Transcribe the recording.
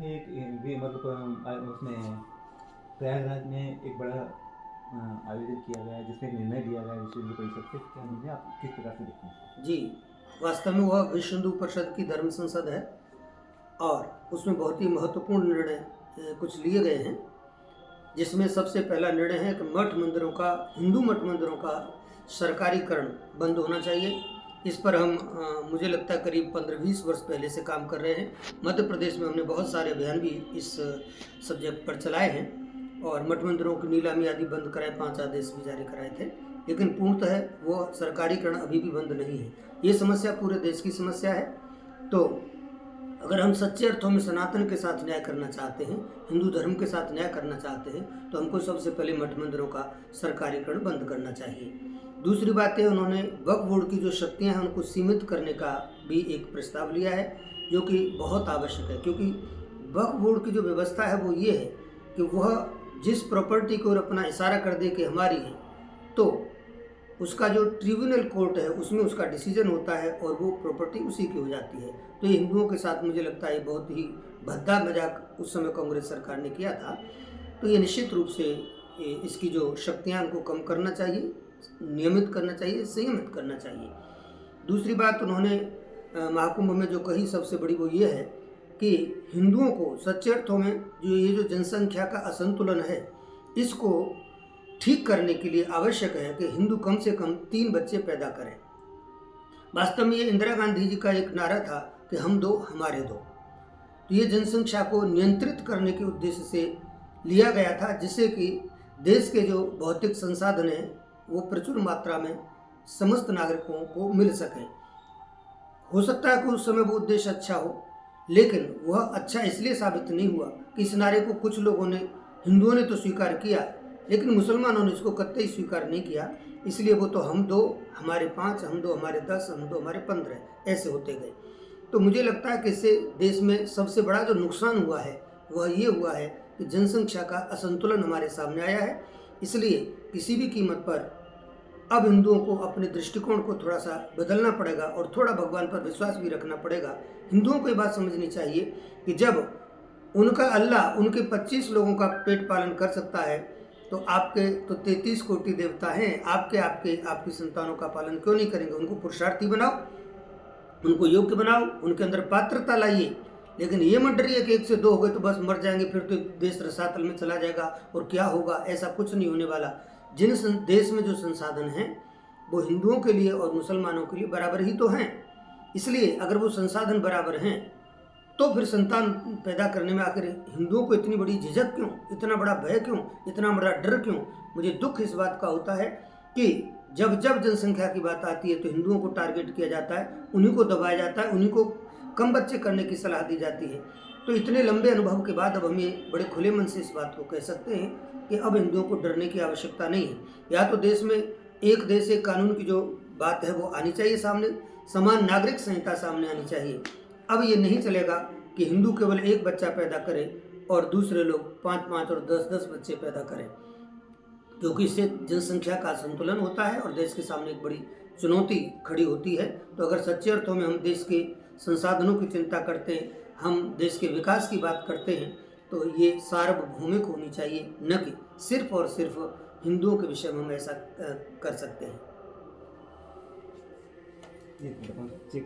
कि एक भी मतलब उसमें प्रयागराज में एक बड़ा आयोजन किया गया है जिसमें निर्णय लिया गया है विश्व हिंदू परिषद से। क्या मुझे आप किस प्रकार से देखते हैं? जी, वास्तव में वह विश्व हिंदू परिषद की धर्म संसद है और उसमें बहुत ही महत्वपूर्ण निर्णय कुछ लिए गए हैं, जिसमें सबसे पहला निर्णय है कि हिंदू मठ मंदिरों का सरकारीकरण बंद होना चाहिए। इस पर हम मुझे लगता है करीब 15-20 वर्ष पहले से काम कर रहे हैं। मध्य प्रदेश में हमने बहुत सारे अभियान भी इस सब्जेक्ट पर चलाए हैं और मठ मंदिरों की नीलामी आदि बंद कराए, 5 आदेश भी जारी कराए थे, लेकिन पूर्णतः वो सरकारीकरण अभी भी बंद नहीं है। ये समस्या पूरे देश की समस्या है। तो अगर हम सच्चे अर्थों में सनातन के साथ न्याय करना चाहते हैं, हिंदू धर्म के साथ न्याय करना चाहते हैं, तो हमको सबसे पहले मठ मंदिरों का सरकारीकरण बंद करना चाहिए। दूसरी बात है, उन्होंने वक्फ बोर्ड की जो शक्तियां हैं उनको सीमित करने का भी एक प्रस्ताव लिया है, जो कि बहुत आवश्यक है, क्योंकि वक्फ बोर्ड की जो व्यवस्था है वो ये है कि वह जिस प्रॉपर्टी को अपना इशारा कर दे कि हमारी है, तो उसका जो ट्रिब्यूनल कोर्ट है उसमें उसका डिसीजन होता है और वो प्रॉपर्टी उसी की हो जाती है। तो ये हिंदुओं के साथ मुझे लगता है बहुत ही भद्दा मजाक उस समय कांग्रेस सरकार ने किया था। तो ये निश्चित रूप से इसकी जो शक्तियाँ उनको कम करना चाहिए, नियमित करना चाहिए, संयमित करना चाहिए। दूसरी बात उन्होंने महाकुंभ में जो कही सबसे बड़ी वो ये है कि हिंदुओं को सच्चे अर्थों में जो जनसंख्या का असंतुलन है, इसको ठीक करने के लिए आवश्यक है कि हिंदू कम से कम 3 बच्चे पैदा करें। वास्तव में ये इंदिरा गांधी जी का एक नारा था कि हम दो हमारे दो। तो ये जनसंख्या को नियंत्रित करने के उद्देश्य से लिया गया था, जिससे कि देश के जो भौतिक संसाधन हैं वो प्रचुर मात्रा में समस्त नागरिकों को मिल सके। हो सकता है कि उस समय वो उद्देश्य अच्छा हो, लेकिन वह अच्छा इसलिए साबित नहीं हुआ कि इस नारे को कुछ लोगों ने, हिंदुओं ने तो स्वीकार किया, लेकिन मुसलमानों ने इसको कतई स्वीकार नहीं किया। इसलिए वो तो हम 2 हमारे 5, हम 2 हमारे 10, हम 2 हमारे 15 ऐसे होते गए। तो मुझे लगता है कि इससे देश में सबसे बड़ा जो नुकसान हुआ है वह ये हुआ है कि जनसंख्या का असंतुलन हमारे सामने आया है। इसलिए किसी भी कीमत पर अब हिंदुओं को अपने दृष्टिकोण को थोड़ा सा बदलना पड़ेगा और थोड़ा भगवान पर विश्वास भी रखना पड़ेगा। हिंदुओं को ये बात समझनी चाहिए कि जब उनका अल्लाह उनके 25 लोगों का पेट पालन कर सकता है, तो आपके तो 33 कोटि देवता हैं, आपकी संतानों का पालन क्यों नहीं करेंगे? उनको पुरुषार्थी बनाओ, उनको योग्य बनाओ, उनके अंदर पात्रता लाइए। लेकिन ये मत डरिए कि 1 से 2 हो गए तो बस मर जाएंगे, फिर तो देश रसातल में चला जाएगा और क्या होगा, ऐसा कुछ नहीं होने वाला। देश में जो संसाधन हैं वो हिंदुओं के लिए और मुसलमानों के लिए बराबर ही तो हैं। इसलिए अगर वो संसाधन बराबर हैं तो फिर संतान पैदा करने में आखिर हिंदुओं को इतनी बड़ी झिझक क्यों, इतना बड़ा भय क्यों, इतना बड़ा डर क्यों? मुझे दुख इस बात का होता है कि जब जब जनसंख्या की बात आती है तो हिंदुओं को टारगेट किया जाता है, उन्हीं को दबाया जाता है, उन्हीं को कम बच्चे करने की सलाह दी जाती है। तो इतने लंबे अनुभव के बाद अब हम ये बड़े खुले मन से इस बात को कह सकते हैं कि अब हिंदुओं को डरने की आवश्यकता नहीं है। या तो देश में एक देश एक कानून की जो बात है वो आनी चाहिए सामने, समान नागरिक संहिता सामने आनी चाहिए। अब ये नहीं चलेगा कि हिंदू केवल 1 बच्चा पैदा करे और दूसरे लोग 5-5 और 10-10 बच्चे पैदा करें, क्योंकि इससे जनसंख्या का संतुलन होता है और देश के सामने एक बड़ी चुनौती खड़ी होती है। तो अगर सच्चे अर्थों में हम देश के संसाधनों की चिंता करते हैं, हम देश के विकास की बात करते हैं, तो ये सार्वभौमिक होनी चाहिए, न कि सिर्फ और सिर्फ हिंदुओं के विषय में हम ऐसा कर सकते हैं।